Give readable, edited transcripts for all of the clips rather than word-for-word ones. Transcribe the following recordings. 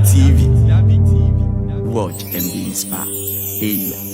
TV. Watch and be inspired. Hey.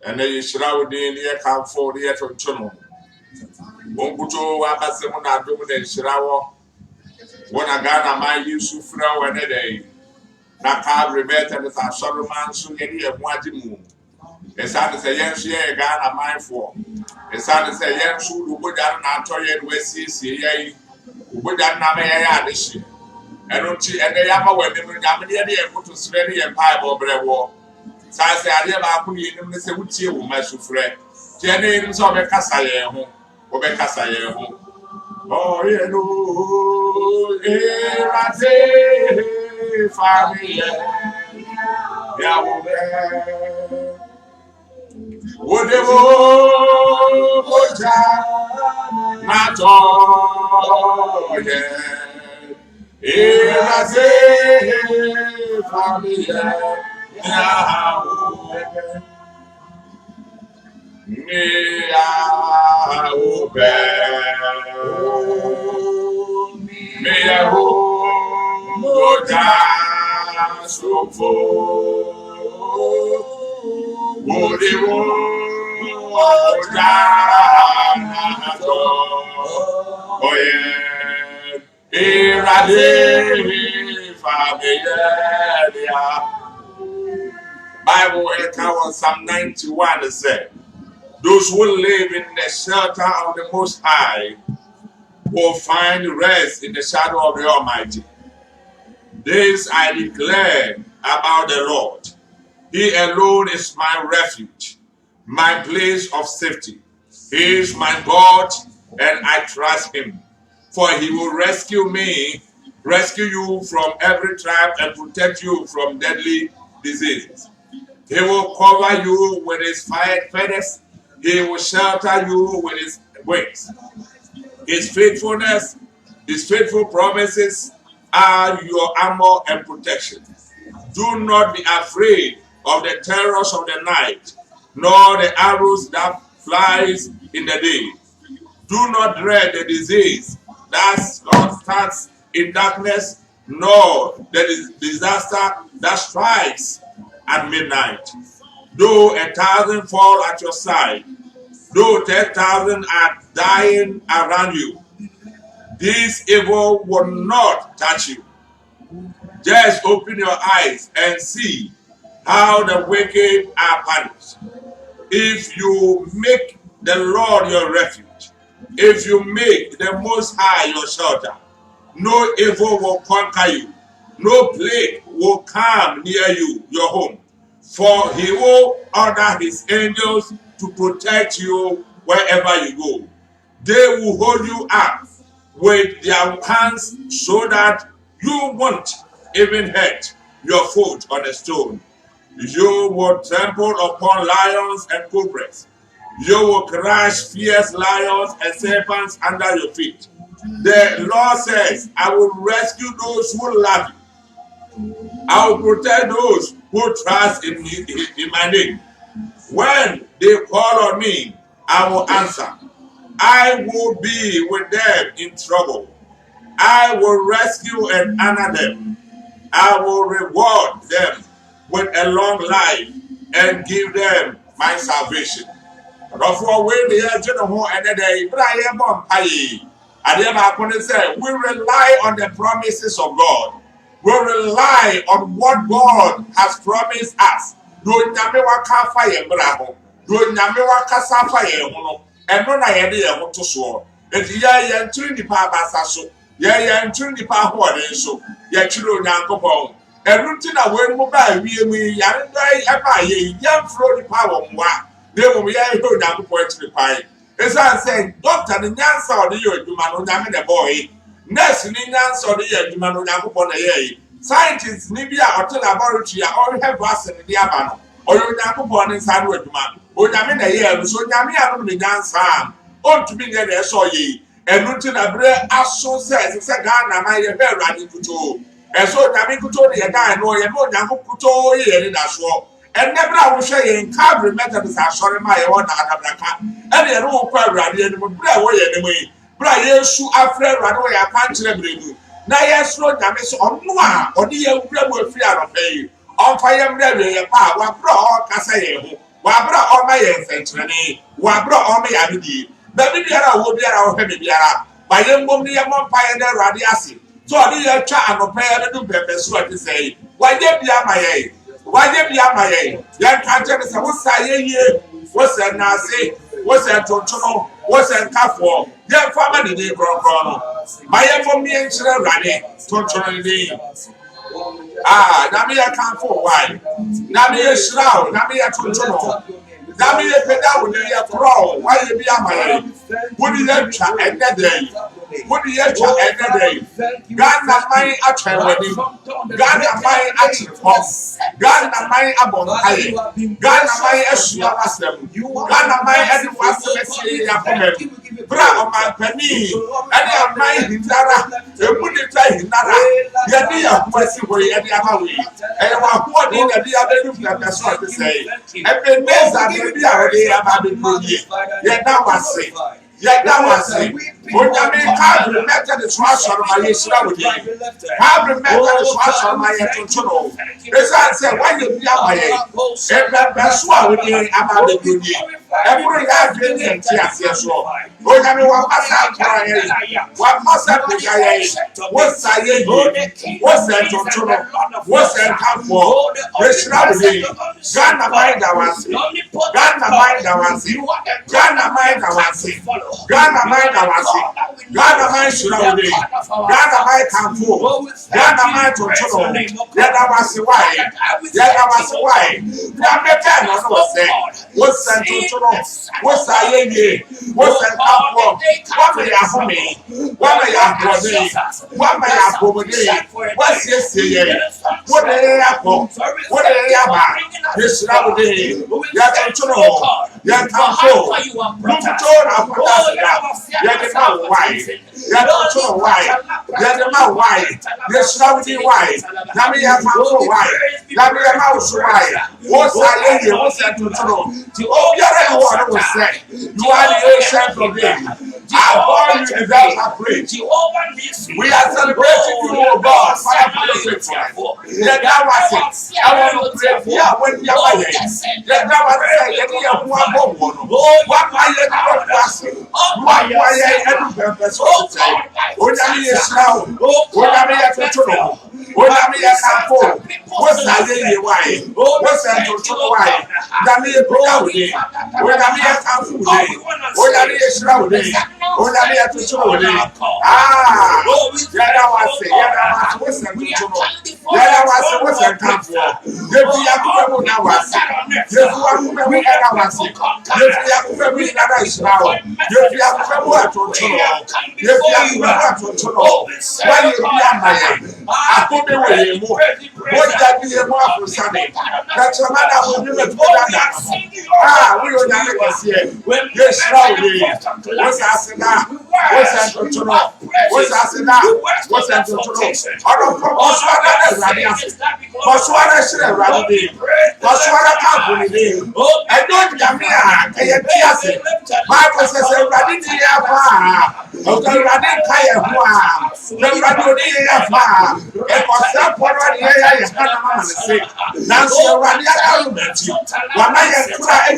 And then you should have been near come for the year from Tono. Bonguto, Wakasemuna, Domin, Shirawa. When I got my use of flow and a day. Naka Rebecca as a Solomon soon get here, Wajimu. A son is a young share, Ghana mindful. A son is a young shoe who would have not told you West Sea, who would have not made this year. And the Yama were never able to spread the empire or bread war. So I say, I never put you in the same with you, my souffle. Jenny is over Cassaye, over Cassaye. Oh, you know, here I say, family. Whatever, not all, yeah. Here I say, family. Me a open, me a home, go down so far. What do you want down? Oh yeah, irade familia. Bible account Psalm 91 said, "Those who live in the shelter of the Most High will find rest in the shadow of the Almighty. This I declare about the Lord. He alone is my refuge, my place of safety. He is my God, and I trust him. For he will rescue you from every trap and protect you from deadly diseases. He will cover you with his feathers. He will shelter you with his wings. His faithfulness, his faithful promises are your armor and protection. Do not be afraid of the terrors of the night, nor the arrows that flies in the day. Do not dread the disease that starts in darkness, nor the disaster that strikes at midnight. Though 1,000 fall at your side, though 10,000 are dying around you, this evil will not touch you. Just open your eyes and see how the wicked are punished. If you make the Lord your refuge, if you make the Most High your shelter, no evil will conquer you, no plague will come near you, your home. For he will order his angels to protect you wherever you go. They will hold you up with their hands so that you won't even hurt your foot on a stone. You will trample upon lions and cobras. You will crush fierce lions and serpents under your feet. The Lord says, I will rescue those who love you. I will protect those who trust in my name. When they call on me, I will answer. I will be with them in trouble. I will rescue and honor them. I will reward them with a long life and give them my salvation. Therefore, when they are general and they we rely on the promises of God. We rely on what God has promised us. Ɛno na yɛde yɛn ho to soɔ. Enti yɛn tiri nipa abasa so. Yɛn tiri nipa ahoɔden so. Yɛkyerɛ Onyankopɔn. Ɛno nti na wɔn mu ba awie mu yi yare dɔ ɛba yɛn furo nipa wɔ mmoa. Na emu yɛn hwɛ Onyankopɔn akyiri kwan. Esan sɛ doctor ne nyansa ɔde yɛ adwuma no Onyame na ɛbɔɔ yi. Nurse ne nyansa ɔde yɛ adwuma no Onyankopɔn na ɛyɛ yi. Scientist ne bi a ɔte laboratory a ɔrehwɛ vaccine de aba no. Ɔyɛ Onyankopɔn ne nsa ano adwuma. Onyame na yɛ so Onyame anum ne nyansa ontumi nyɛ na ɛsɔ yɛ ɛnu ti na bere aso sɛ Ghana ma yɛ hwɛ Awurade kuto ɛso Onyame kuto ne yɛ dan no yɛ no Onyanko kuto yɛ ne da soɔ ɛnɛ bere a wohwɛ yɛn Calvary Methodist asɔre ma yɛ wɔ na adabraka ɛne yɛ no wɔ kɔ Awurade anim bere a wɔyɛ ne mu yi bere a Yesu afrɛ Awurade wɔ yɛ akwankyerɛ bere mu na yɛsoro Onyame so ɔno a ɔde yɛ wura mu afiri arɔpɛ yi ɔmfa yɛ mmerɛ wie yɛ pa a wabere a ɔkasa yɛn ho wabra ọma yɛ nsɛnkyerɛnne wabra ọma yɛ adidie baabi biara a wɔ biara wɔhwɛ me biara ba yɛn mbom ne yɛn mɔ mpa yɛn dɛ Awurade ase so ɔde yɛ twa anɔpɛ yɛn no mpɛmpɛ so ɔte sɛ yi wagye bi ama yɛn yɛn ka kyerɛ sɛ wosa yɛ yie wosɛ naase wosɛ ntontono wosɛ nkafoɔ yɛn fa ma ne din korɔkorɔ no ma yɛn mbom ne yɛn kyerɛ Awurade tontono ne din Nyame yɛ kanfo why Nyame yɛ hyiraw Nyame yɛ tontono Nyame yɛ pedawo ne yɛ korɔ wayɛ bi ama yɛ wodi yɛ twa ɛnɛ dɛn Ghana man atwa wani Ghana man akyerepɔ Ghana man abɔnkaye Ghana man asua wasɛm Ghana man ɛde wasɛm asie yɛ akɔmɛ bra ɔmampani ɛde aman hinara emu ne ta hinara yɛde yɛ ho asi hɔ yi ɛde ama wɔ yi ɛyɛ wɔ ahoɔden na ɛde abɛnu fɛfɛ so ɔte sɛ yi Ebeneza de bi a wɔde ama abɛnu yi yɛda wase Onyame Calvary Methodist so asɔre ma yɛ hyira wo din Calvary Methodist so asɔre ma yɛ tontono ɛsan sɛ wayɛ bi ama yɛ ɛbɛbɛ so a wode ama abɛnu yi Every life is in tears, yes, Lord. Oh, I mean, what must I cry? What must I cry? What's I hear? What's that to Tono? What's that come for? Ghana mind I want to. Ghana mind I want to. Ghana mind I want to. Ghana mind I want to. Ghana mind should have been. Ghana mind come for. Ghana mind to Tono. Ghana was why. Ghana was why. Ghana time was say. What's that to Tono? What's I hear? What's that come for? What may I have me? What may I have me? What may I have me? What's this here? What do they have? What do they have? This is how they are to know. They are come for. Look at all of us. They are the man why. They are not sure why. They are the man why. They is how they why. Now we have come why. Now we have house why. What's I hear? What's that to know? Oh, you are what was said. You are the ancient of days. Our God, you deserve our praise. We are celebrating you, O God. Fire for your faithfulness. Let that was it. I want to pray. Yeah, when you are here. Let that was it. Let me have one more. What my little person. What my little person say. Only is now. Only is now. Only is now. What's that in why? What's that to why? That is proud. Only is now. Only is now. Only to show me. Ah, Yada was it. Yada was it. Yada was it. Come for. If you are going to was it. If you are going to was it. If you are going to another Israel. If you are going to Cholo. If you are going to Cholo. When you are my I put away more. What that be a more for Sunday? That's a matter of the ah, we will not let us here. Yes, now, what's asking now? What's that to know? What's asking now? What's that to know? I don't know what's what that is. What's what I should have rather be. What's what I can't believe. I don't come here. I can't see. Bible says, I didn't hear far. Okay, I didn't care far. The radio here far. It was that one here. You can't say. Now, so I didn't you. When I am crying,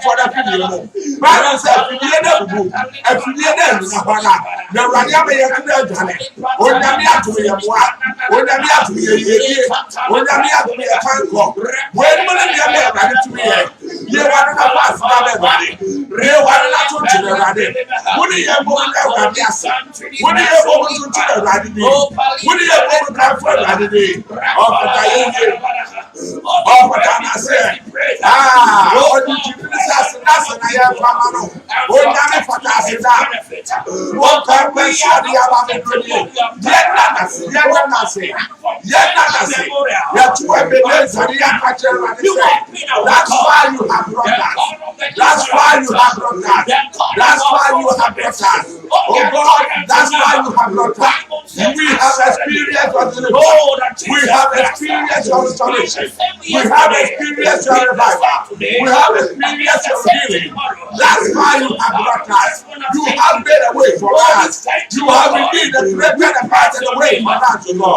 for the video. Bible says, if you hear them, the radio may have done it. When the meat to be a what? When the meat to be a year, when the meat to be a tango. When will it be a ready to be here? You want to pass everybody. You want to to the radio. Would you have more than Would you have more to the radio? Would you have more than for the radio? Oh, what I say. Ah, what did you do? That's I am from. What am I for? What can we show the other? Yet not say. Yet to a baby, that's why you have brought us. That's why you have brought us. That's why you have brought us. Oh God, that's why you have brought us. We have experienced your deliverance. We have experienced your restoration. We have experienced your revival. We have experienced your healing. That's why you have brought us. You have made a way for us. You have redeemed the prepared and parted the way for us to go.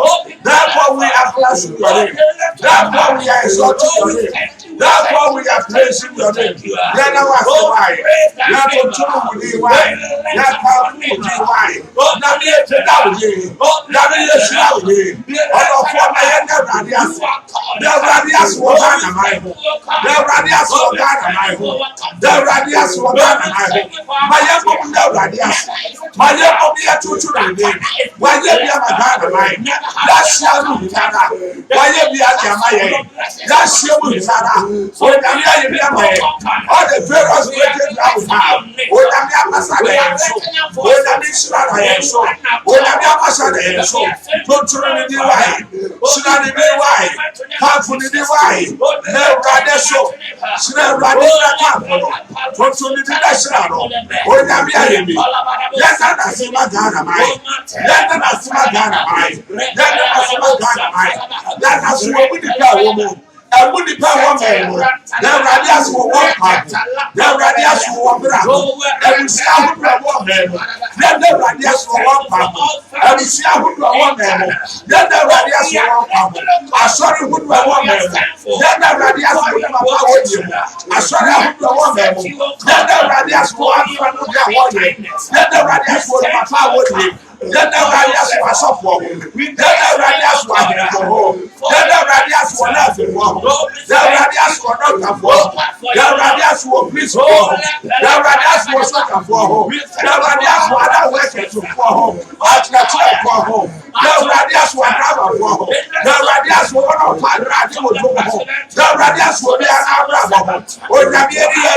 Therefore we are blessing your name. Therefore we are exalting your name. Therefore we are praising your name. Then I was why. Not to trouble with you why. Not powerful with you why. Not be a down here. Not be a shout here. All for my end of Radias. The Radias was on my home. The Radias was on my home. The Radias was on my home. My young the Radias. My young be a tutor. Why you be a man of mine? That's your Mutana. Why you be a Jamaican? That's your Mutana. When I'm here, you be all the various ways I would have. When I'm here, Masada, so. When I'm in Shana, so. When I'm here, Masada, so. Don't you really be why? Should I be why? Come for the why? No, rather so. Should I rather come? Don't you really be Shana? When I'm here, yes, I see my Ghana, mine. Yes, I see my Ghana, mine. Yes, I see my Ghana, mine. That's what we did. Emuni pa woman. The radius will walk. The radius will walk. Ebusi ahudu woman. The radius will walk. Ebusi ahudu woman. The radius will walk. Asori ahudu woman. The radius will walk. Asori ahudu woman. The radius will walk. The radius will walk. Let the radius was up for him. Let the radius was for home. Let the radius was not for home. The radius was not for home. The radius was please for home. The radius was not for home. The radius was not working for home. At the church for home. The radius was not for home. The radius was not for home. The radius was not for home. Oh, the baby,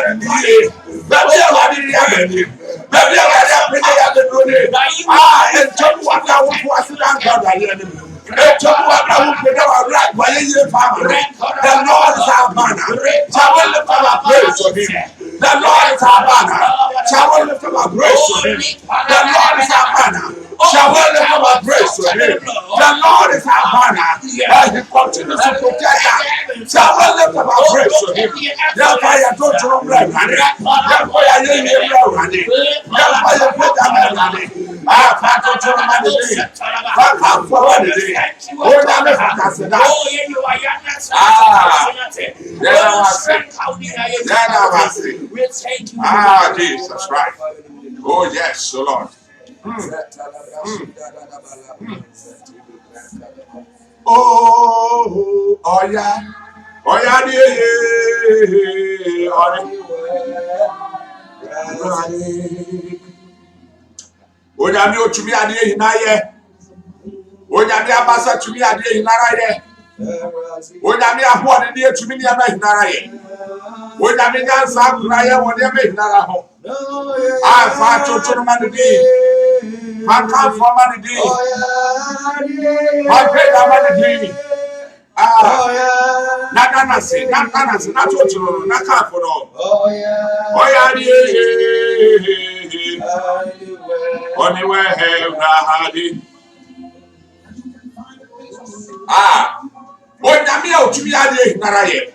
and tell what I was the Lord is our banner. Shall we lift up our praise to him? The Lord is our banner. Shall we lift up our praise to him? The Lord is our banner. Shall we lift up our praise to him? The Lord is our banner. And he continues to protect us. Shall we lift up our praise to him? Therefore, you don't throw bread. Therefore, you didn't hear bread running. Therefore, you put that man running. Jesus, right. Oh, yes, so Lord. Oh, yeah. Oh, yeah, Onyame otumi ade hinaye Onyame abasa tumi ade hinaraye Onyame ahode de etumi ne ama hinaraye Onyame nyansa akuraye wode ama hinara ho afa chochono manidi maka fo manidi maka manidi nakanase na chochono na kafo no oyari Anywhere hadi. Onyame otumi ade naraye.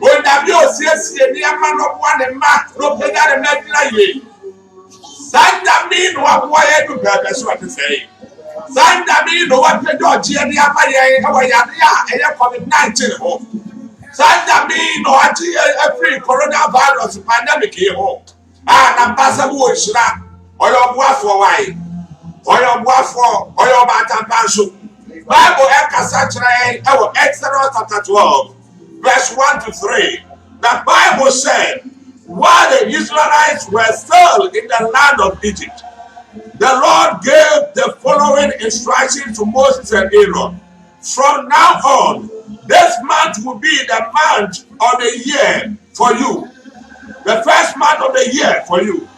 Onyame osiesie ni ama no bua ne ma no pega ne medla ye. Sandami no aboa ye du bebe so ate sei. Sandami no wa pega oje ni ama ye e wa ya eye COVID-19 ho. Sandami no ati every coronavirus pandemic ye ho. Na pasa bu ohira. Oyo buafo wai oyo buafo oyo batampanso Bible ekasa kire e Exodus chapter 12 verse 1 to 3. The Bible said while the Israelites were still in the land of Egypt, the Lord gave the following instruction to Moses and Aaron. From now on, this month will be the month of the year for you, the first month of the year for you.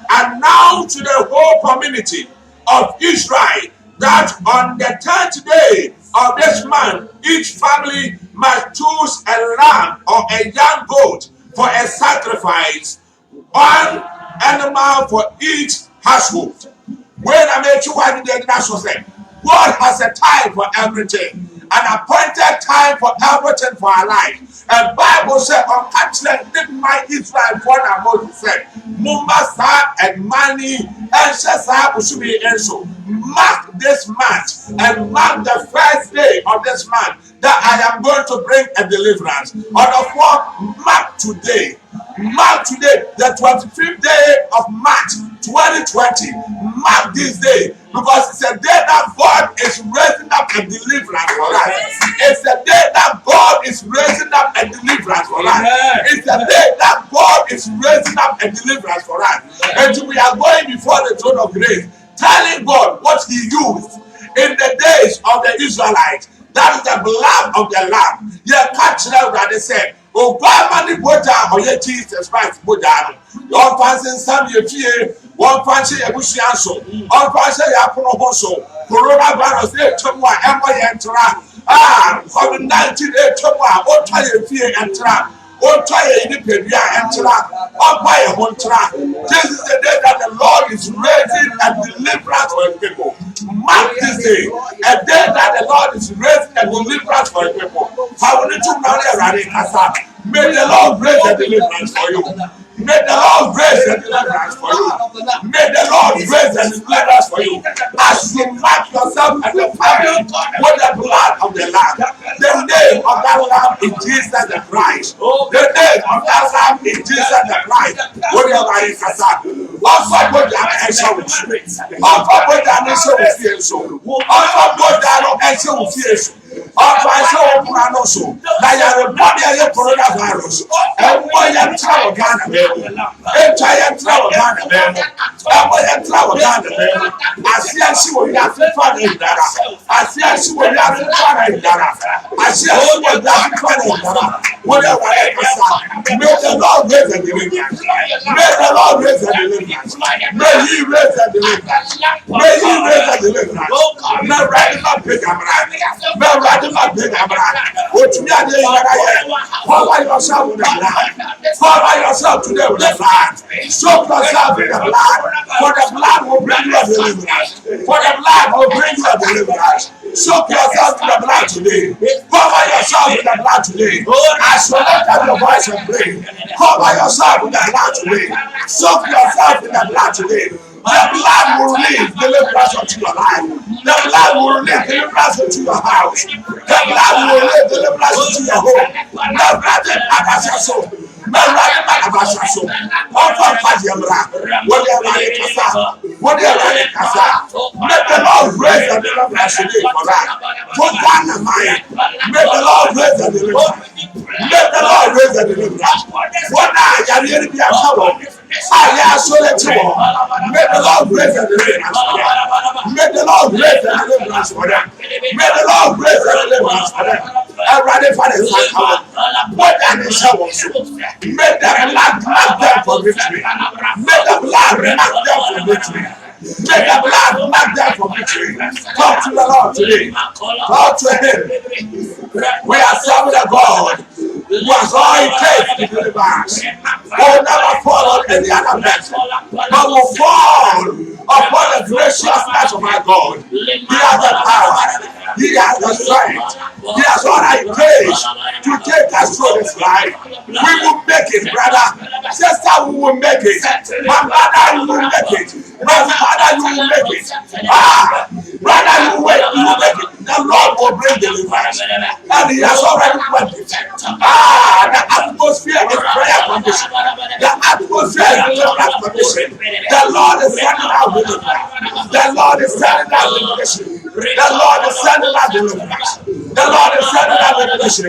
And now to the whole community of Israel that on the 10th day of this month, each family must choose a lamb or a young goat for a sacrifice, one animal for each household. When I made you one day, God has a time for everything, an appointed time for everything for our life. And Bible said, on catching did my Israel for a Moses said, Mumbasa and money and Shasa should be so. Mark this month and mark the first day of this month that I am going to bring a deliverance. On the fourth, mark today. Mark today, the 25th day of March 2020. Mark this day because it's a day that God is raising up a deliverance for us. It's a day that God is raising up a deliverance for us. It's a day that God is raising up a deliverance for us. And we are going before the throne of grace, telling God what He used in the days of the Israelites. That is the blood of the Lamb. Yeah, catch them that they said. Oh, God, man, oh, yeah, Jesus Christ, Buddha. One person, some you fear, one person, a bush answer, one person, a promotion, coronavirus, COVID-19, what time you fear and trap. This is the day that the Lord is raising and deliverance for his people. Mark this day, a day that the Lord is raising and deliverance for his people. May the Lord raise the deliverance for you. May the Lord raise the deliverance for you. May the Lord raise the deliverance for you. As you mark yourself and your family with the blood of the Lamb, the name of that Lamb is Jesus the Christ. The name of that Lamb is Jesus the Christ. What you are in Kasa? Offer God and show with you. Offer God and show with you. Offer God and show with you. Ọ̀pọ̀ ọ̀pọ̀ ànọ́sọ na yàrá bọ́ọ̀dì ẹ̀yẹ coronavirus ẹ̀wọ̀ yẹn tẹ̀lé wọ̀ Ghana bẹ́ẹ̀ ẹ̀tọ́ yẹn tẹ̀lé wọ̀ Ghana bẹ́ẹ̀ ẹ̀wọ̀ yẹn tẹ̀lé wọ̀ Ghana bẹ́ẹ̀ àti ẹ̀sìn wọ̀ yà fífa náà ìdára àti ẹ̀sìn wọ̀ yà fífa náà ìdára àti ẹ̀sìn wọ̀ yà fífa náà ìdára wọ́n yẹ wà ẹ̀ kẹsà may the Lord raise the deliverance may the Lord raise the deliverance may he raise the deliverance may he raise the deliverance may right now pay camera may right now pay camera what me and you cover yourself with the blood cover yourself today with the blood soak yourself in the blood for the blood will bring you a deliverance for the blood will bring you a deliverance. Soak yourself in the blood today. Cover yourself in the blood today. As you lift up your voice and pray, cover yourself in the blood today. Soak yourself in the blood today. The blood will release deliverance into your life. The blood will release deliverance into your house. The blood will release deliverance into your home. The blood will soul. Let the Lord raise the deliverance today for that. For Ghana, may the Lord raise the deliverance. Let the Lord raise the deliverance. For now, you are really be a trouble. May the Lord raise the deliverance for them. May the Lord raise the deliverance for them. May the Lord raise the deliverance for them. Everybody for the Lord. What that is may the blood mark them for victory. May the blood mark them for victory. May the blood mark them for victory. Talk to the Lord today. Talk to him. We are serving a God who has all it takes to deliver us. Who will never fall on any other person, but will fall upon the graciousness of my God. He has the power. He has the strength. He has all it takes to take us through this life. We will make it, brother. Sister, we will make it. My brother, you will make it. My father, you will make it. Brother, you will make it. The Lord will bring deliverance. And he has already done it. The atmosphere is prayer condition. The atmosphere is prayer condition. The Lord is sending out deliverance. The Lord is sending out deliverance. The Lord is sending out deliverance. The Lord is sending out deliverance.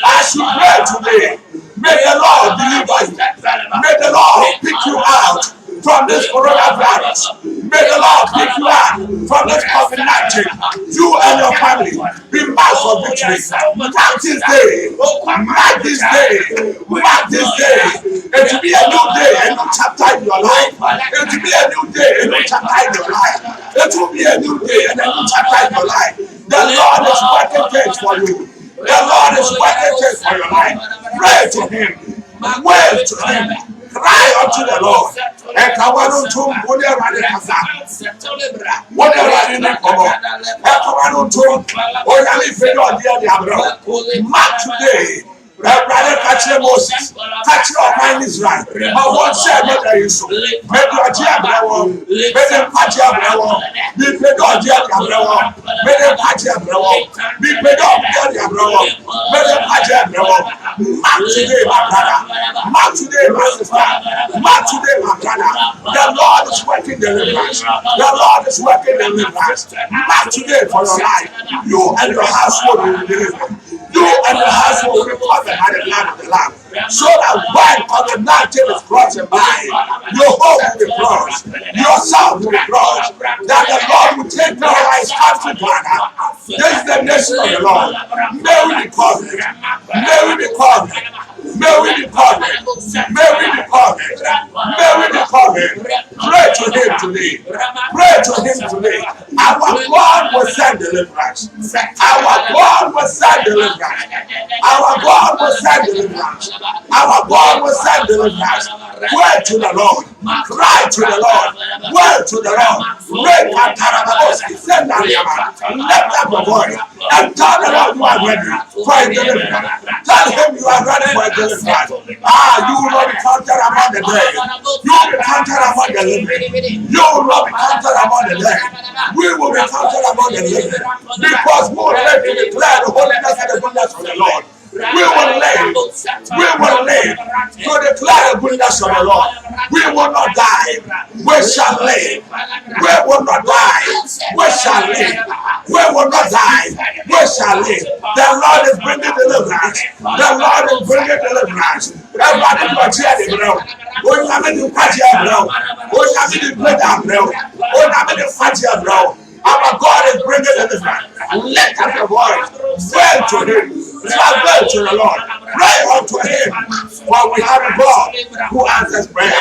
As you pray today, may the Lord deliver you. May the Lord pick you out from this coronavirus. May the Lord pick you out from this COVID-19. You and your family be marked for victory. Mark this day. Mark this day. Mark this day. It will be a new day, a new chapter in your life. It will be a new day, a new chapter in your life. It will be a new day and a new chapter in your life. The Lord is working things for you. The Lord is working things for your life. Pray to him. Wait to him. Cry unto the Lord. And Kawanun to whatever they have done. Whatever they have done. And Kawanun to Oyali Fedor Diabro. Mark today. Brother, catch your Moses. Catch your mind is right. But what shall I do? Maybe I jab now. Maybe catch your brow. Be Fedor Diabro. Maybe catch your brow. Be Fedor Diabro. Maybe catch your brow. Mark today, my brother. Mark today, my sister. Mark today, my brother. The Lord is working deliverance. The Lord is working deliverance. Mark today for your life. You and your household will be delivered. You and your household will be covered by the blood of the Lamb. So that when COVID-19 is crossing by, your home will be crossed. Yourself will be crossed. That the Lord will take care of his country, Ghana. This is the nation of the Lord. May we be covered. May we be covered. May we be covered. May we be covered. May we be covered. Pray to him today. Pray to him today. Our God will send deliverance. Our God will send deliverance. Our God will send deliverance. Our God will send deliverance. Word to the Lord. Cry to the Lord. Word to the Lord. Send lift up your voice and tell the Lord you are ready for a deliverance. Tell him you are ready for a deliverance. You will not be counted among the dead. You will be counted among the living. You will not be counted among the dead. We will be counted among the living. Because we will live to declare the holiness and the goodness of the Lord. We will live. We will live to declare the goodness of the Lord. We will not die. We shall live. We will not die. We shall live. We will not die. We shall live. The Lord is bringing deliverance. The Lord is bringing deliverance. Everybody do a cheer the ground. We have been to catch your ground. We have been to play that ground. We have been to fight your ground. Our God is bringing deliverance. Lift up your voice. Pray to him. Travel to the Lord. Pray unto him. For we have a God who answers prayer.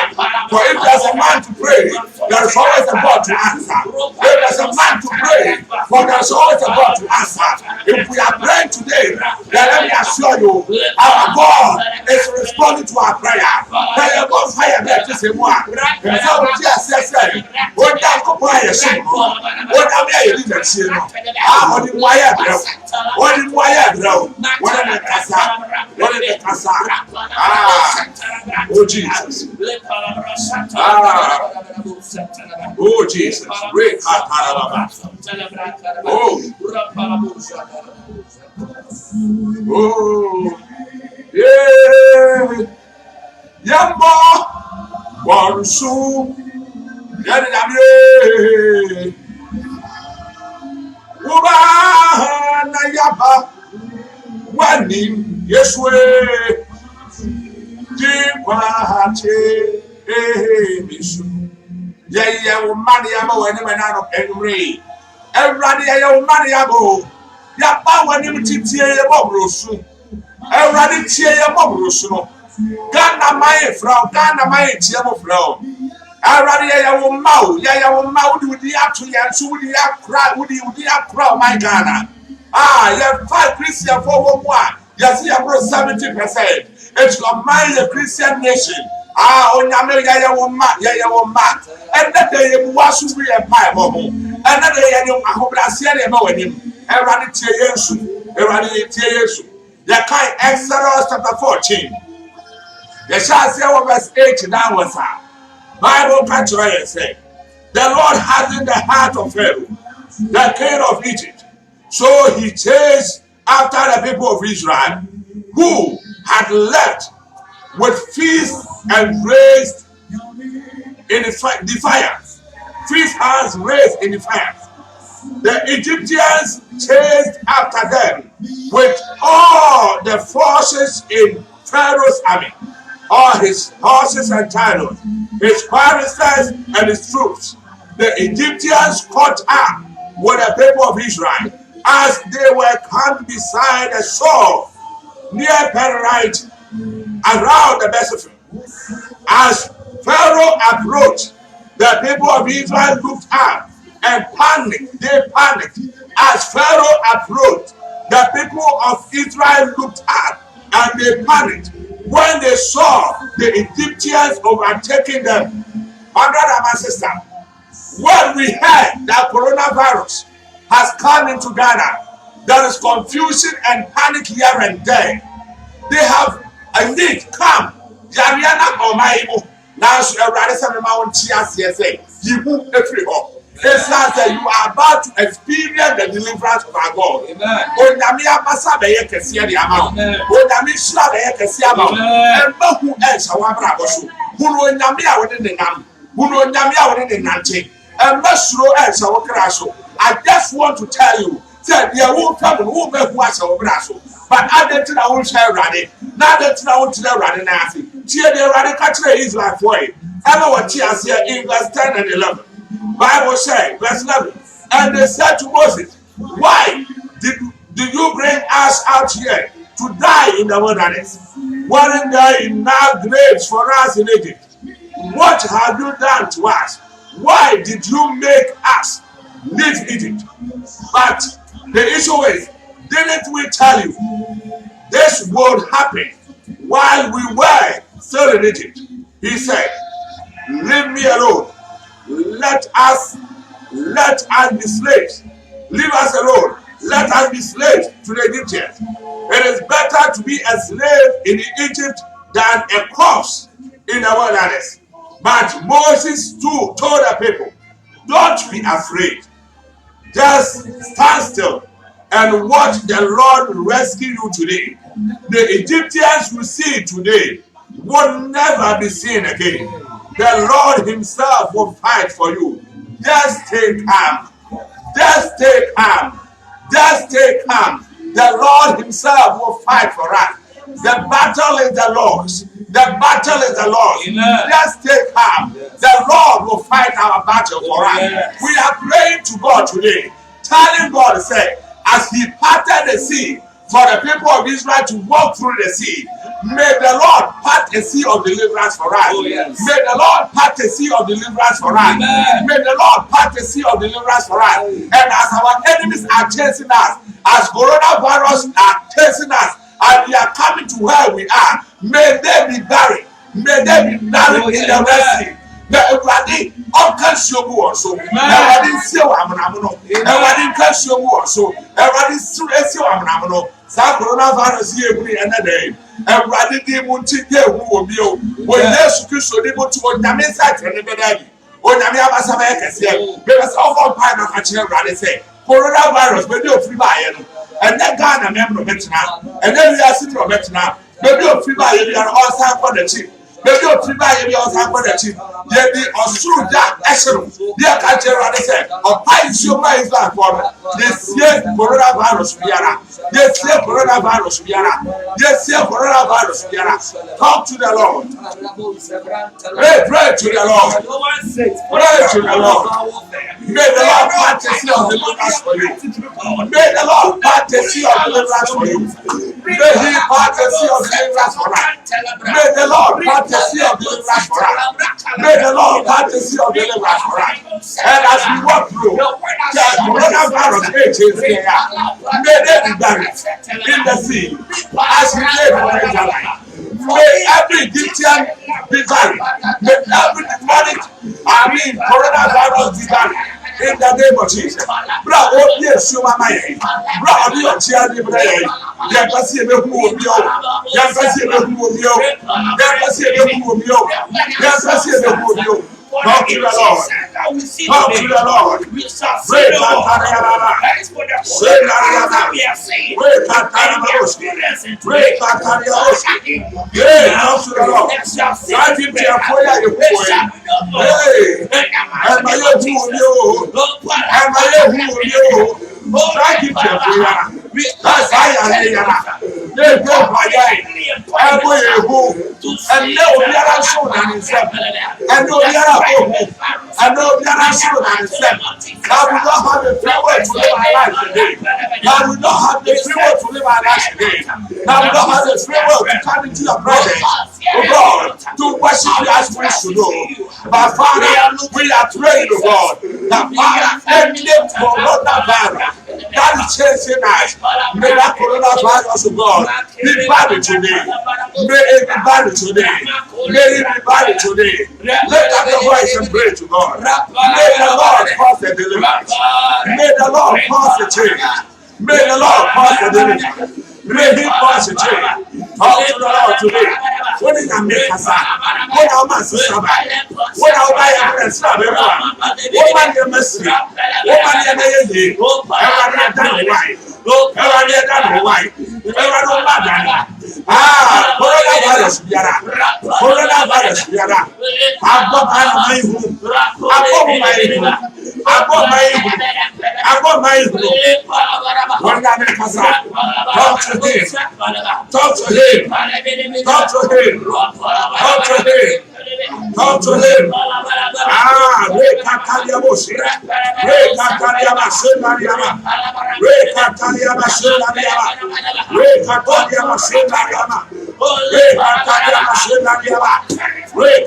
For if there's a man to pray, there is always a God to answer. If there's a man to pray, for there's always a God to answer. If we are praying today, then let me assure you, our God is responding to our prayer. Prayer goes higher than this one. And so we just say, what that compare what I'm here to do, what in wire grow, what in wire grow, what in the casa, what in the casa. Oh Jesus. Oh Jesus. Oh. Yeah. Yambo. Warusu. Yadamye. Uba na yaba. Wani Yeswe. Jikwache. Misu. Yeah, money amo when you are angry. Everybody, money amo. Yapa when you tie mobrosu. Everybody tie mobrosu. Ghana my from Ghana my tiamo from. Everybody, mau, do the actual and would the crowd, would the crowd, my Ghana. You 5 Christian for 1. Yes, you have 70%. It's your mind a Christian nation. Onyame ya wo ma and that day wasu be a pie momo and that day you ahobrase na ma wanim Erade tie Yesu ya kai Exodus chapter 14 ya sha say verse 8 downwards Bible catch say the Lord has in the heart of Pharaoh the king of Egypt, so he chased after the people of Israel who had left with feast and raised in defiance. Feast hands raised in defiance. The Egyptians chased after them with all the forces in Pharaoh's army, all his horses and chariots, his choristers and his troops. The Egyptians caught up with the people of Israel as they were camped beside a shore near Perite around the battlefield. As Pharaoh approached, the people of Israel looked up and panicked. They panicked. As Pharaoh approached, the people of Israel looked up and they panicked when they saw the Egyptians overtaking them. My brother, my sister, when we heard that coronavirus has come into Ghana, there is confusion and panic here and there. They have a need come. Yariana or my now she already said my own TSA. You move every home. It's not that you are about to experience the deliverance of our God. When Yamia Massa be a Cassia the amount, when Yamisha be a Cassia amount, and no who else, however, who know Yamia within the Nam, who know Yamia within the Nanti, and Messro else our crasso. I just want to tell you that you won't come and who make what's our brasso. But I didn't know I share running. Now that's now to the running nasty. Cheer the radical Israel for it. Ever what tears here in verse 10 and 11. Bible says, verse 11. And they said to Moses, why did you bring us out here to die in the wilderness? Weren't there enough graves for us in Egypt? What have you done to us? Why did you make us leave Egypt. But the issue is, didn't we tell you this would happen while we were still in Egypt? He said, leave me alone. Let us be slaves. Leave us alone. Let us be slaves to the Egyptians. It is better to be a slave in Egypt than a corpse in the wilderness. But Moses too told the people, don't be afraid. Just stand still and watch the Lord rescue you today. The Egyptians you see today will never be seen again. The Lord himself will fight for you. Just stay calm. Just stay calm. Just stay calm. The Lord himself will fight for us. The battle is the Lord's. The battle is the Lord's. Just stay calm. The Lord will fight our battle for us. We are praying to God today, telling God, say, as he parted the sea for the people of Israel to walk through the sea, may the Lord part a sea of deliverance for us. May the Lord part a sea of deliverance for us. May the Lord part a sea of deliverance for us. And as our enemies are chasing us, as coronavirus are chasing us, and we are coming to where we are, may they be buried. May they be buried in the Red Sea. Everybody, all can show you also. Everybody, see what I'm going to. Everybody can show you also. Everybody, see what I'm going to. Some coronavirus here every day. Everybody, they want to get who will be. When they should show them to what Yamin said, and everybody. When Yamia Basabeka said, there was all kind of action. Rather say, coronavirus, but you're free by it. And then Ghana member of it now. And then we are sitting of it now. Maybe you're free by it, you are all time for the chief. Maybe you're free by it, you are all time for the chief. They be on through that echelon. They are catching around the same. Or pie is your mind for me. They see coronavirus, Viara. They see coronavirus, Viara. They see coronavirus, Viara. Talk to the Lord. Pray to the Lord. Pray to the Lord. May the Lord part the sea of deliverance for you. May the Lord part the sea of deliverance for you. May he part the sea of deliverance for us. May the Lord part the sea of deliverance for us. May the Lord part the sea of deliverance for us. And as we walk through the coronavirus ages here, may they be buried in the sea as we live for their life. May every Egyptian be buried. May every demonic, coronavirus be buried. In the name of Jesus. Bra, oh, yes, you are my. Bra, you are cheering. Yes, you will move you. Yes, you will move you. Yes, you will move you. Yes, you will move you. Talk to the Lord. Talk to the Lord. Pray, Katariyama. Pray, Katariyama. Pray, Katariyama. Pray, Katariyama. Hey, talk to the Lord. Drive him to a prayer you pray. Hey, and my own you. And my own you. Drive him to a prayer. That's why I am. They go by and no other show than himself. And no other hope. And no other show than himself. I will not have the free will to live my life today. I will not have the free will to live my life today. I will not have the free will to come into your presence. Oh God, to worship you as we should do. But Father, we are praying to God. That Father, any coronavirus that is chasing us, may that coronavirus of God be buried today. May it be buried today. May it be buried today. Lift up your voice and pray to God. May the Lord cause the deliverance. May the Lord cause the change. May the Lord cause the deliverance. May he cause the change. Talk to the Lord today. What is that make us? What are my sister? What are my friends? What are your mercy? What are your name? Everyone is done right. Everyone is done right. Everyone is done. Coronavirus biara. Coronavirus biara. Above my home. Above my home. Above my home. Above my home. What are make us? Talk to him. Talk to him. Talk to him. Talk to him. Talk to him. Rekataliamoshi. Rekataliamashenariama. Rekataliamashenariama. Rekataliamashenariama. Rekataliamashenariama. We are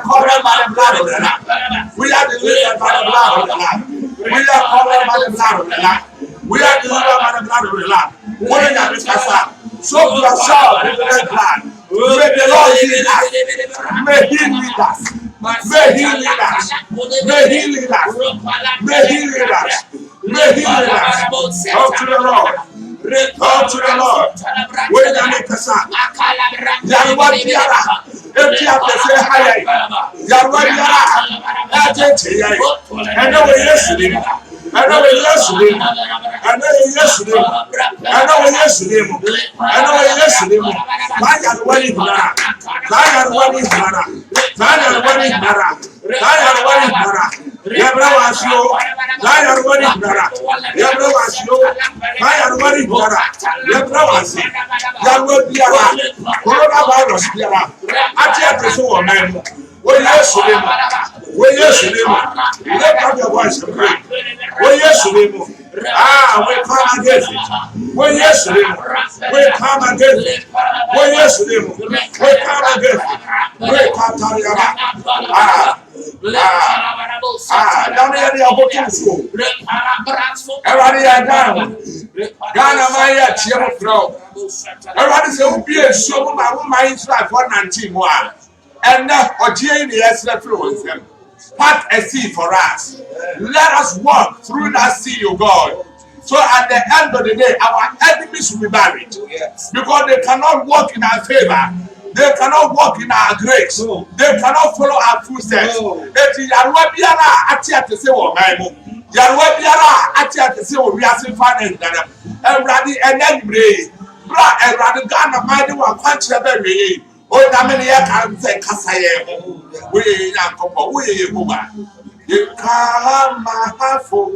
covered by the blood of the Lamb. We are delivered by the blood of the Lamb. We are covered by the blood of the Lamb. We are delivered by the blood of the Lamb. What is that? Soak yourself in the blood. May the Lord heal us. May He lead us. May He lead us. May He lead us. May He lead us. May He lead us. Talk to the Lord. Talk to the Lord. Wait a minute, son. Yarwa Biara. If you have to say hi, Yarwa Biara. I know what yesterday. I know what yesterday. I know what yesterday. I know what yesterday. I know what yesterday. Why are you running Biara? Why are you running Biara? Why are you running Biara? Why are you running Biara? Yabra was you. Why are you running Biara? Yabra was you. Why are you running Biara? Yabra was you. Yarwa Biara. Coronavirus Biara. Ati so man. What yesterday? What yesterday? Lift up your voice and pray. What yesterday? We come against it. What yesterday? We come against it. What yesterday? We come against it. We come down here the Abokin school. Everybody are down. Ghana Maya Chiam Flow. Everybody say, who be a show my mind's like 119 more. And now, Ojian the Esther with them. Part a sea for us. Let us walk through that sea, O God. So at the end of the day, our enemies will be buried. Because they cannot walk in our favor. They cannot walk in our grace. They cannot follow our footsteps. Yarwa Biara ati ati se wo maimu. Yarwa Biara ati ati se wo wiase finance dada. Everybody enembre. Bra everybody Ghana mind wa kwanche be we. O na me ya kan se kasa ye mo. We ya kopo we ye go ba. Ye kama hafo.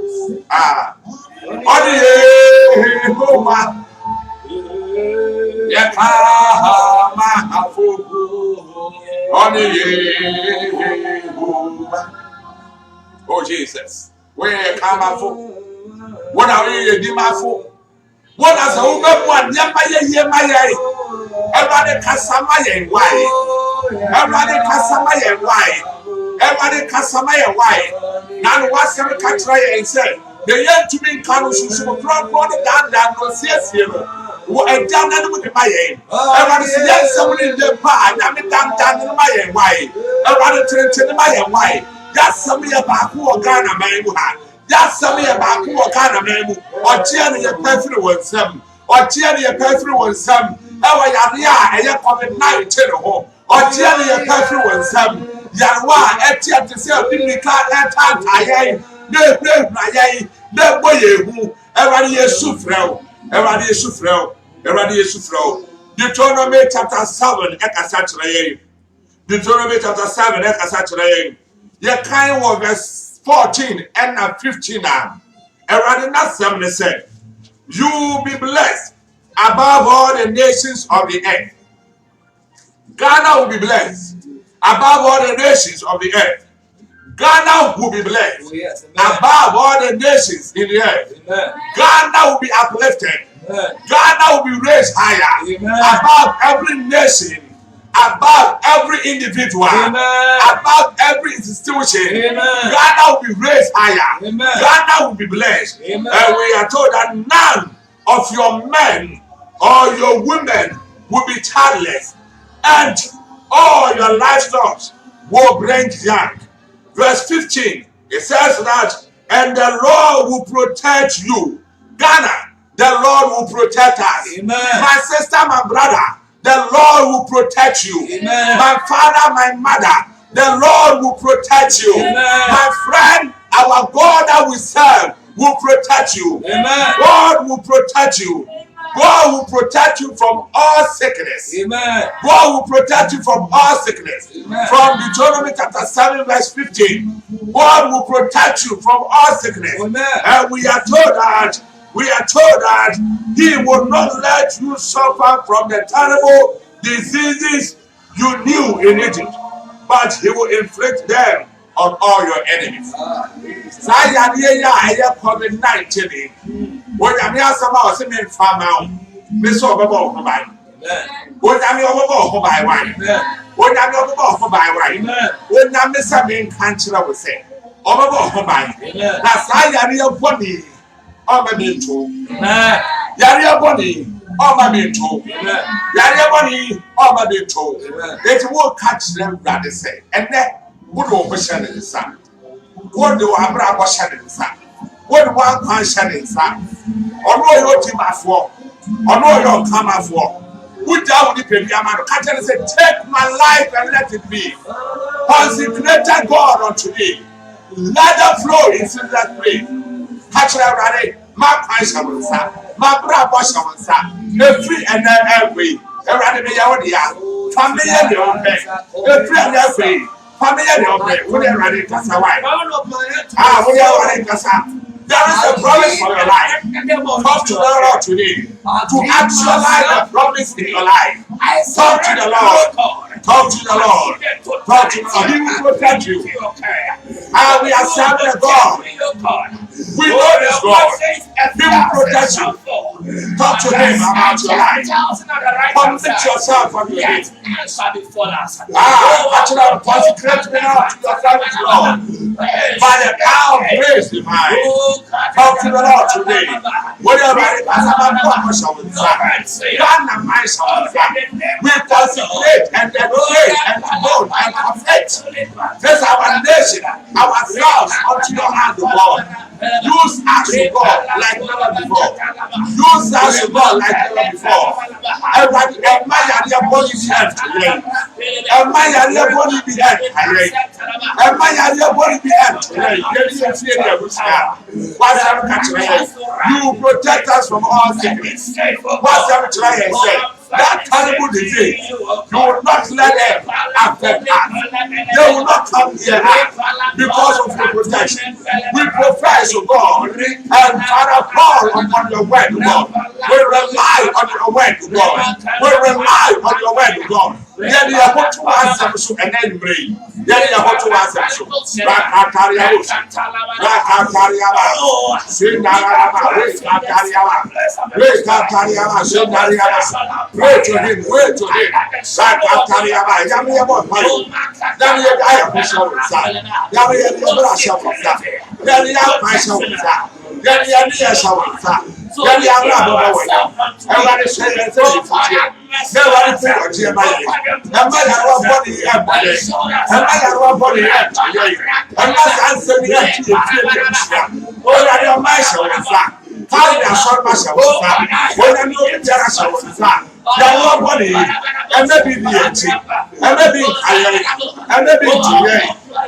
Odi ye go ma. Ye kama hafo. Odi ye go ma. Oh Jesus. We kama hafo. What are we di ma hafo? What as a woman one ye ma ye. Everybody kasama ye why? Everybody kasama ye why? Everybody kasama ye why? Now what's the country and say the young to be canus so from down no CS here. What a down with my aim. Everybody say yes, somebody in the bar, I'm down in my why? Everybody turn my why? That's some about who are Ghana man. That's some about who are Ghana man. Or Jenny a perfect with some. Or Jenny a perfect with some. Ewa yaria eye COVID-19 ho otiane ye kafi wonsam yarwa eti atese odimika etanta ye na ye na boye hu ewade yesu frɛw Deuteronomy chapter 7 ekasa kyerɛ ye Deuteronomy chapter 7 ekasa kyerɛ ye ye kan wo verse 14 and 15 na ewade na sam ne said you will be blessed above all the nations of the earth. Ghana will be blessed above all the nations of the earth. Ghana will be blessed above all the nations in the earth. Ghana will be uplifted. Ghana will be raised higher above every nation, above every individual, above every institution. Ghana will be raised higher. Ghana will be blessed. And we are told that none of your men or your women will be childless, and all your livestock will bring young. Verse 15, it says that, and the Lord will protect you. Ghana, the Lord will protect us. My sister, my brother, the Lord will protect you. My father, my mother, the Lord will protect you. My friend, our God that we serve will protect you. God will protect you. God will protect you from all sickness. God will protect you from all sickness. From Deuteronomy chapter 7 verse 15. God will protect you from all sickness. And we are told that He will not let you suffer from the terrible diseases you knew in Egypt. but he will inflict them on all your enemies. COVID-19. When I'm here, somehow, some in farm, Miss Overball, when I'm over by wine, when I'm over by wine, when I'm Miss Sabine country, I would say, over by that's Yaria body, or my being true. Yaria body, or my being true. Yaria body, or my being true. It will catch them, rather say, and then would overshadow the sun. What do I bring about shadow the sun? What do I find shadow the sun? Or no, your team at work, or no, your come at work. Put down the baby, I'm going to say, take my life and let it be. Consecrated God unto thee. Let the flow into that way. Catch it already. My price of my brother was on every and every. Every day, family, every and every. Family, we are ready to survive. We are ready to survive. There is a promise for your life. Talk to the Lord today. To actualize the promise in your life. Talk to the Lord. Talk to the Lord. Talk to the Lord. He will protect you. We are serving a God. We know this God. He will protect you. Talk to him about your life. Commit yourself on your life. Actually, consecrate me now to your service, Lord. By the power of grace divine. Talk to the Lord today. Whatever it is, we consecrate and dedicate and devote and commit this our nation, ourselves unto your hand, Lord. Use us, God, like never before. Use us, God, like never before. Everybody, admire your body be head today. Admire your body be head today. Admire your body be head today. You protect us from all sickness. What's that try and say? That terrible disease, you will not let them affect us. They will not come near us because of your protection. We profess, God, and Father, call upon your word, God. We rely on your word, God. We rely on your word, God. Yet you are to answer so and then bring. Yet you are to answer so. Rakataria, wait to him, wait to him. Nobody, and maybe the engine, and maybe iron, and maybe GA,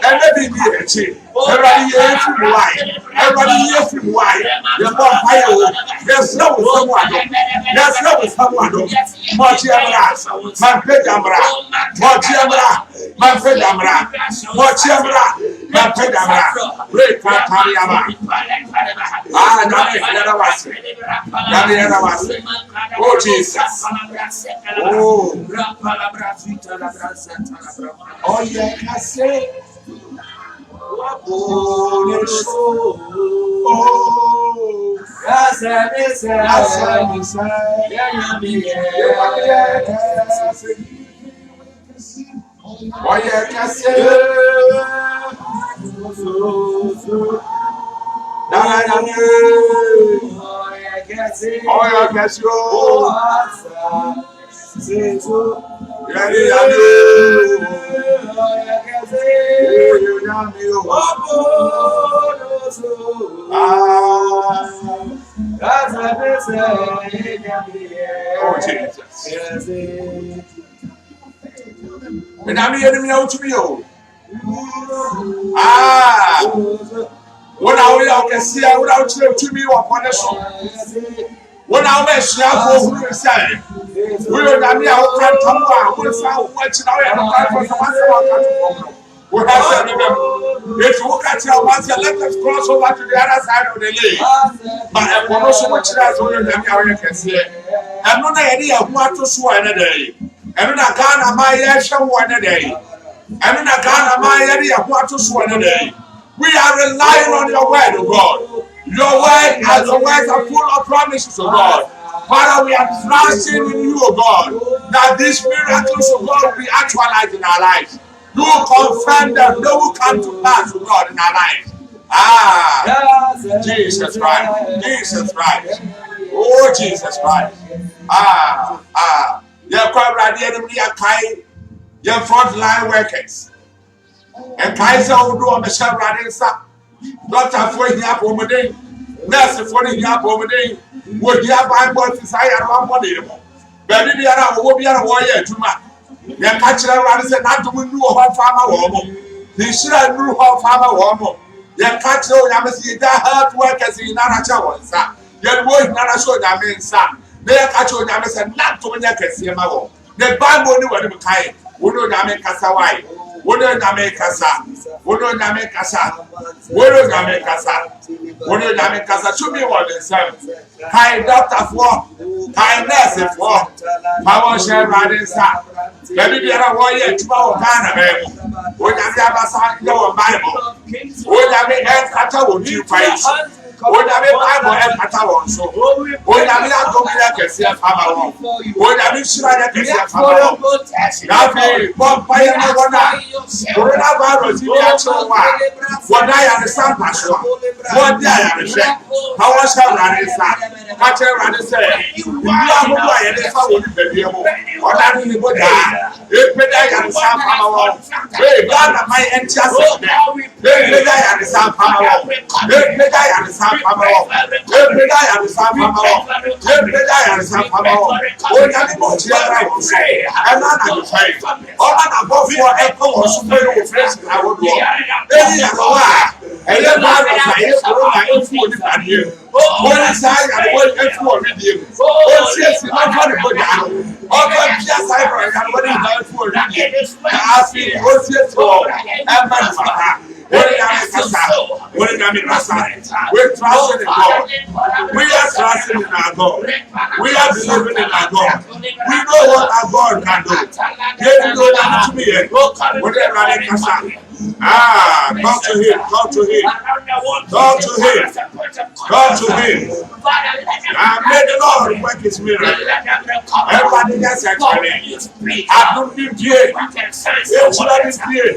and maybe the engine. Everybody here from wide, everybody here from wide. You're not fire. There's no someone. There's no someone. Mochiamra, my pedamra, Mochiamra, my pedamra, Mochiamra, my pedamra, break Patariama. Oh, Jesus. Oh, yeah, I say. Oh, that's when I can see, I would out to me upon the song. When I was who will say, we will not be our friend Tomba, who is out watching our for someone. We have said to them, if you look at your once, let us cross over to the other side of the lake. But I want so much as only them you can see. I'm not any of what to swear a day. And not Ghana, my action one a day. And in a Ghana, my area, what to swan today. We are relying on your word, oh God. Your word, as your words are full of promises, oh God. Father, we are trusting in you, oh God, that these miracles, oh God, will be actualized in our lives. You will confirm them, they will come to pass, oh God, in our lives. Jesus Christ, Jesus Christ. Oh, Jesus Christ. You're quite right, you're frontline workers. And Kaiser will do on the shell riding sa. Doctor for him up over day. Nurse for him up over day. Would you have Bible to say around one day? Baby, we are will be a warrior to man. Your catcher riding said not to win you or farmer woman. He should have knew how farmer woman. Your catcher, Yamasi, that hard workers in Naracha one, sir. Your boy Narasho, that means, sir. They are catching Yamas and not to win your Cassiama. The Bible knew what kind. Would not Yamek Cassawai. Wono nyame kasa, wono nyame kasa, wono nyame kasa, wono nyame kasa. Should be one the same. Kind doctor for, kind nurse for. Power share riding star. Baby, be a warrior to our Ghana, baby. Would have Yabasa your Bible? Would have been a cutter would you fight? Would have been Bible and cutter so? Would have been a good can see a farmer? Would have been sure I can see a farmer? Nothing, but by another. Coronavirus, you are so wild. What I understand, Pastor. What I understand. How was her running, sir? Catch her running, say, you are who I am, if I would be able. Or that in the body. If I understand, Pama, hey, God, my entrance. If I understand, Pama, if I understand, Pama, if I understand, Pama, if I understand, Pama, oh, Yanimo, I'm not a faith. All I'm above for echo or super friends. I would do. Any and then I am food in here. What is I and what is for you? Oh, yes, I'm going to put down. Oh, yes, I'm going to for you. I feel what's your soul and my what is we're trusting in God. We are trusting in our God. We are believing in our God. We know what our God can do. They know that to me. Talk to him. Talk to him. Talk to him. Talk to him. And may the Lord work his miracle. Everybody that's actually. I don't need here. Everybody is here.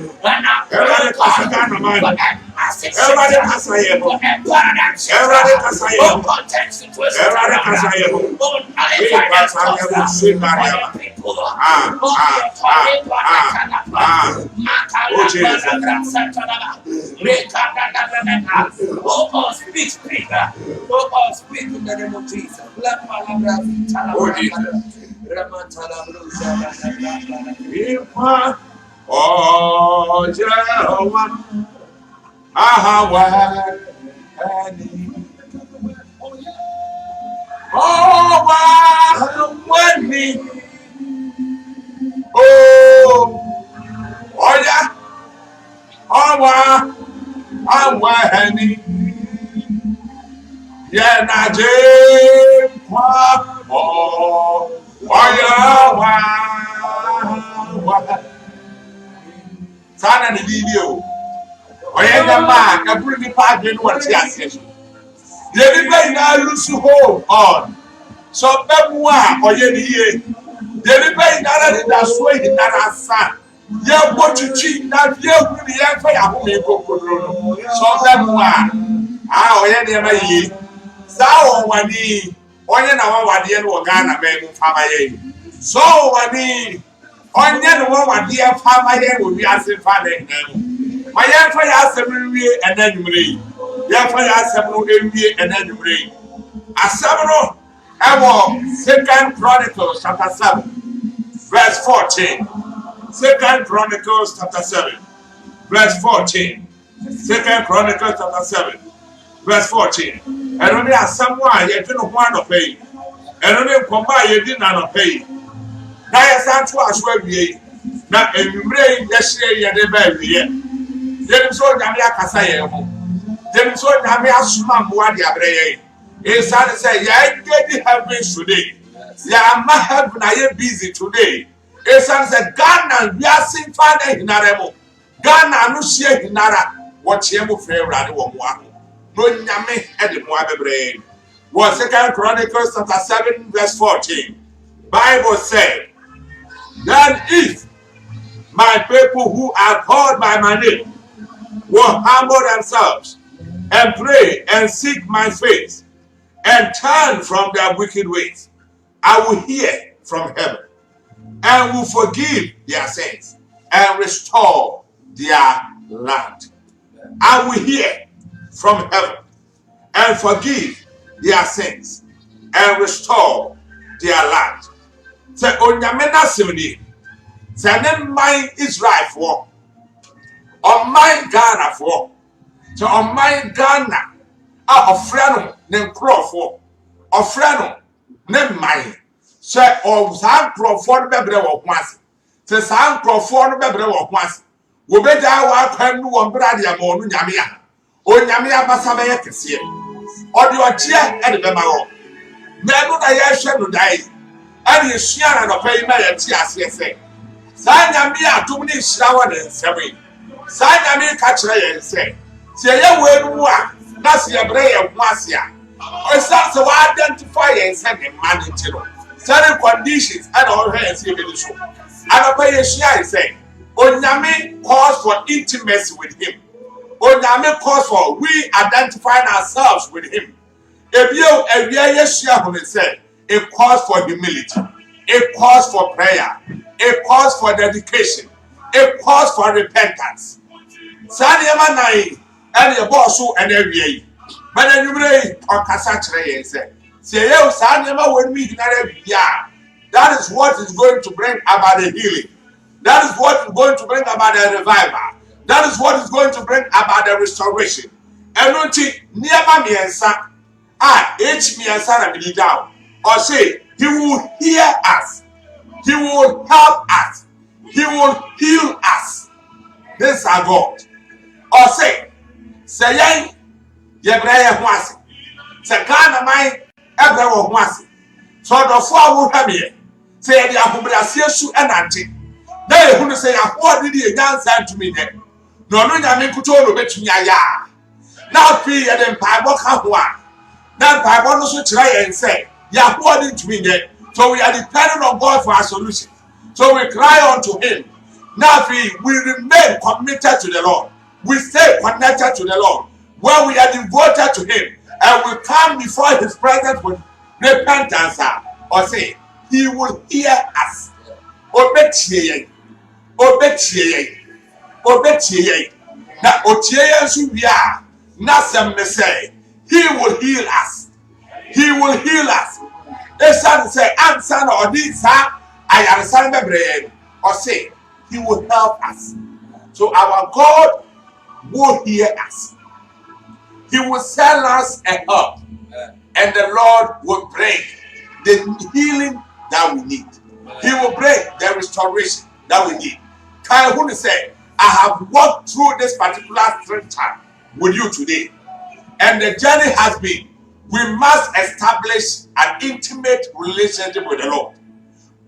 Everybody has everybody has a yebo. Everybody has a yebo. Everybody has a yebo. Oh Jesus. Oh, speak, speak. Oh, speak in the name of Jesus. Oh Jesus. Oh Jehovah. Sana ni video. Oyenda ma ka bring me part in what she has said. Dey be na lose hope on. So bemwa oyeni ye. Dey be na da so yi na asa. Ye botuchi na ye hu ni ye fa ya ho me kokoro no. So bemwa oyeni ma yi. Za wani onye na wawade no Ghana be mu fama ye. So wani onye no wawade fama ye wo wi ase fa de nanu. My young fire assembly and then you may. Young fire assembly and then you may. A several ever 2 Chronicles chapter 7, verse 14. 2 Chronicles chapter 7, verse 14. 2 Chronicles chapter 7, verse 14. And only as someone you didn't want to pay. And only combine you did not pay. Now you stand to us where we now if you bring yesterday and the baby. Dem so nyame akasa ye ho. Dem so nyame asuma mboa de abre ye. Inside say ya get the heaven today. Ya ma have na ye busy today. Esan said Ghana we are sing father hinaremo. Ghana no share hinara what chemo fair radi wo mo. No nyame e de mo abebre. Was 2 Chronicles chapter 7 verse 14. Bible said, then if my people who are called by my name will humble themselves and pray and seek my face and turn from their wicked ways, I will hear from heaven and will forgive their sins and restore their land. I will hear from heaven and forgive their sins and restore their land. Say onyamena simni. Say ne mind Israel for. On my Ghana for. So on my Ghana ofrano ne nkrofo. Ofrano ne mind. Say o san nkrofo no bebre wo kwase. Say san nkrofo no bebre wo kwase. Wo beja wa kwan no wo brade ya mo no nyame ya. O nyame ya basa be kese. O de ochie e de be ma wo. Na no na ya hwe no dai. And you share and pay my TSA. Sanyamia to me, shower and seven. Sanyami catch and say, say, ya will work. That's your brain of Marcia. Or starts to identify and send a man into certain conditions and all hands in the show. And pay a share and say, Onyami calls for intimacy with him. Onyami calls for we identifying ourselves with him. If you a year share when it said, it calls for humility. It calls for prayer. It calls for dedication. It calls for repentance. Sanyama nai and your boss and every but then you may on Cassatra and say, yo, Sanyama when we that is what is going to bring about the healing. That is what is going to bring about the revival. That is what is going to bring about the restoration. And don't you near me and son, H me and son and down. Or say, he will hear us. He will help us. He will heal us. This is our God. Or say yen, Yebraya Wasi. Say, Ghana mine, Ebra Wasi. So the four will have me. Say, the Abubrasia and Auntie. They who say, what did he dance to me then? No, no, I could all bet me. Now, P and then Pibo Kahua. Now, Pibo also try and say, according to me, so we are dependent on God for our solution. So we cry unto him. Now we remain committed to the Lord. We stay connected to the Lord. When we are devoted to him and we come before his presence with repentance or say, he will hear us. Obetiye. Na otiye su bia na sem me say, he will heal us. He will heal us. If son say, answer or this, I understand the brain, or say, he will help us. So our God will hear us. He will send us a help, and the Lord will bring the healing that we need. He will bring the restoration that we need. Can I say, I have walked through this particular time with you today, and the journey has been, we must establish an intimate relationship with the Lord.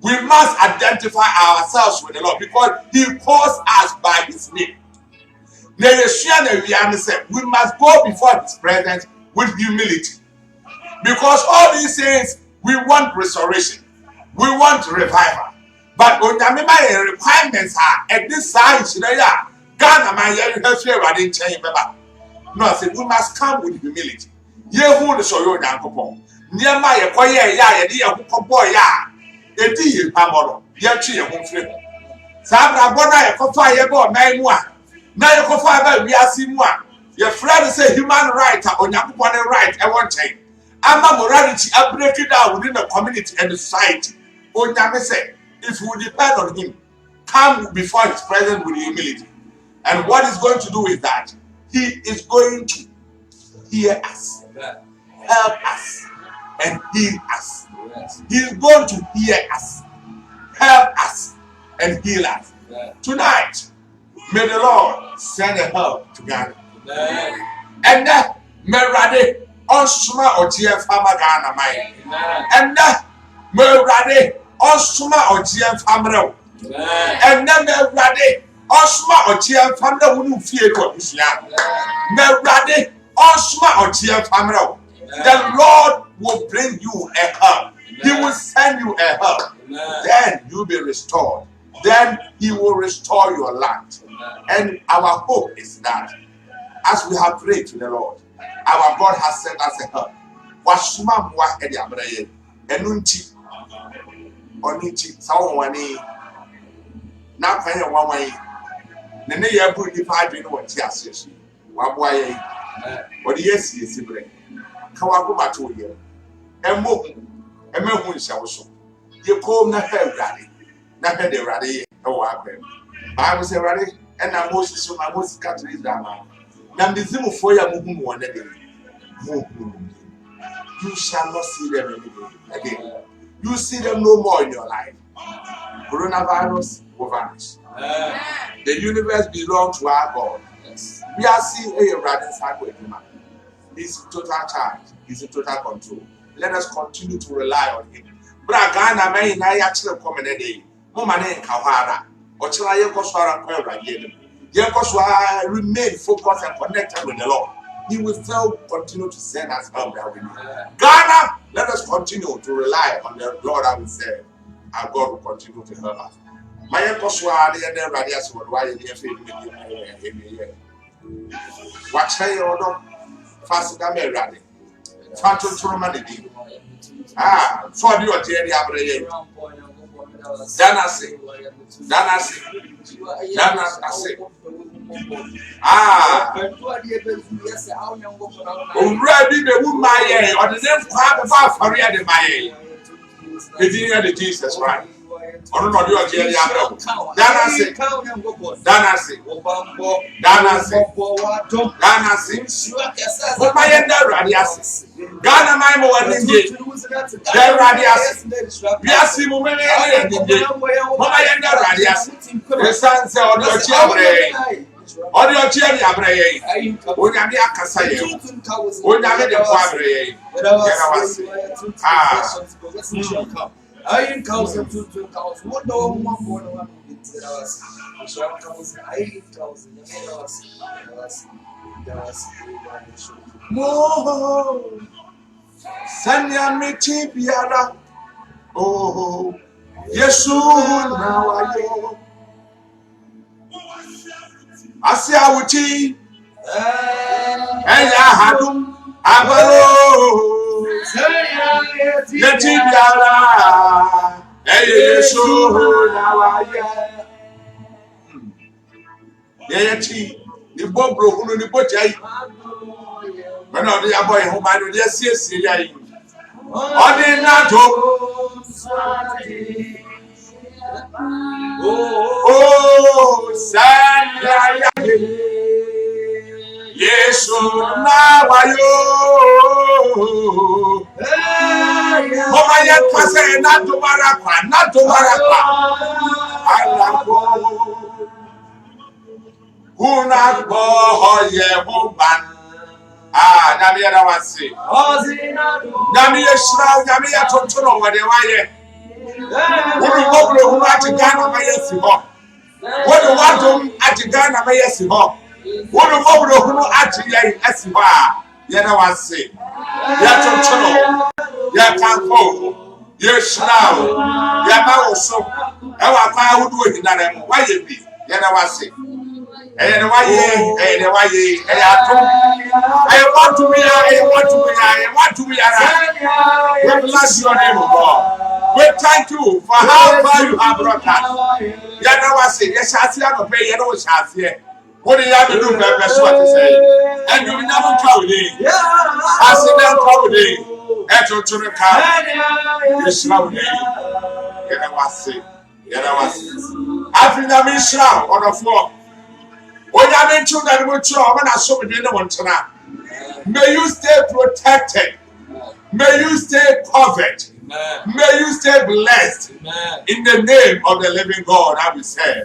We must identify ourselves with the Lord because he calls us by his name. We must go before his presence with humility. Because all these things, we want restoration. We want revival. But when the requirements are at this size, Ghana, no, I said, we must come with humility. Ye who the soil Yankopon. Near my acquire ya, dear boy ya. A dear Pamoro, Yachi, a home flip. Sabra Bona, a coffee, a boy, nine one. Now you coffee, we are seeing one. Your friend say human right on Yankopon right, I want to. I'm a morality, I break it down within the community and the society. Oh, Yame say, if we depend on him, come before his presence with humility. And what he's going to do is that he is going to hear us, help us, and heal us. He is going to hear us, help us, and heal us. Tonight, may the Lord send a help to Ghana. And that may Rade Osuma or GM Farmer Ghana, and that may Rade Osuma or GM Farmer And then ready. Osma or Chia family wouldn't fear Commission. Ready. Osma or Chia family. The Lord will bring you a help. He will send you a help. Then you'll be restored. Then He will restore your land. And our hope is that as we have prayed to the Lord, our God has sent us a help. Wasuma mwa edi abraye enunti oniti sawoni na kwanye wanwan ne ya buru ni pa adwe no wati asese waboa ye odi yesi bre ka wago mato ye emehu nsawo so ye ko na ha awrade na ha de awrade ye o akwa Bible say awrade na Moses so ma Moses ka tiri dama na ndizimufo ya muhu wona de you shall not see them again. You see them no more in your life. Coronavirus will vanish. The universe belongs to our God. We are seeing a rather side with him. He's in total charge. He's in total control. Let us continue to rely on him. Bragana may na actually come in a day. Momane in Kawara. Or shall I remain focused and connected with the Lord. He will still continue to send us help that we need. Ghana, let us continue to rely on the Lord I will say. Our God will continue to help us. My Koswa, the other radius would why you watch her order faster than me rally. Phantom Truman. For you, Jerry Abraham. Danasi. Already the woman or the name of Faria de Maye. The Jesus, right? Or not your Jerry Abraham. Danasi. What my end radias? Ghana, my more than the radias. We are seeing women. My end radias. The sun said, on your children. On your children, Abraham. When I am Cassay, when I am the Padre. I am cousin to cows. What no one born one more. Sanya me tibiara. Oh, Yesu now I go. Asia wuti. Eya hadum abaro. Yeti biara, Yesu na waye. Yeti, ni bobro hunu ni bojai. Mana odi aboy hu ma no de asiesie yai. Odi na to. Oh, sanya ya. Yesu na wayo. Mama ya pase na tumarakwa. Alako. Una bo ye huban. Nami ya wasi. Nami ya shra, nami ya tontono wade waye. Unu moblo unu atigana mayesi ho. Wonu wadum atigana mayesi ho. Wonu moblo unu atiyai esi ho. Yana wasi. Ya tontono. Ya kanko. Ya shra. Ya mawoso. Ewa kwa wudu hinaremu. Waye bi. Yana wasi. And why ye, I want to be. We bless your name, God. We thank you for how far you have brought us. Yanawasi, yes, I see a pay, and always has here. What do you have to do, that's what to say? And you never tell me. I see them call me. At your children, you slow me. Yanawasi. After the mission on the floor. May you stay protected. May you stay covered. May you stay blessed. In the name of the living God, I will say.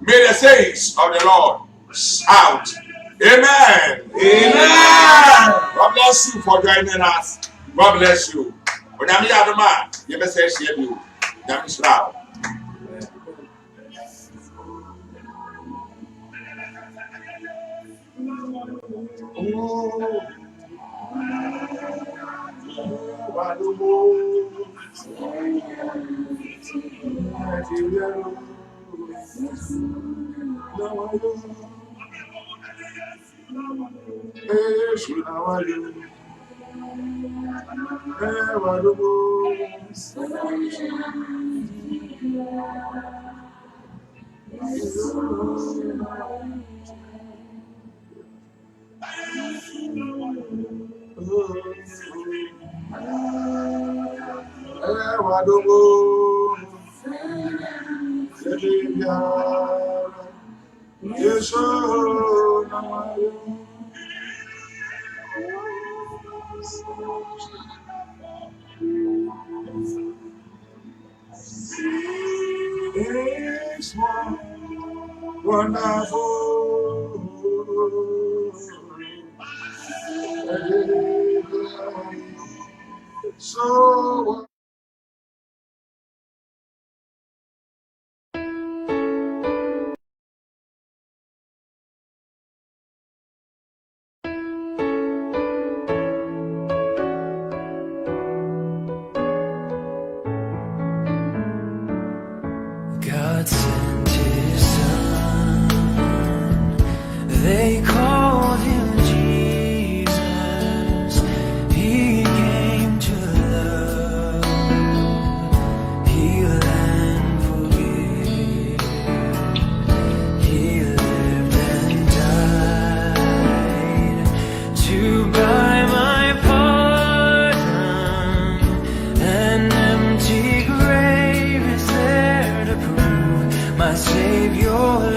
May the saints of the Lord shout. Amen. Amen. God bless you for joining us. God bless you. When I'm the man, you may say, you. God sent his son, they called him Jesus. He came to love, heal and forgive. He lived and died to buy my pardon. An empty grave is there to prove my Savior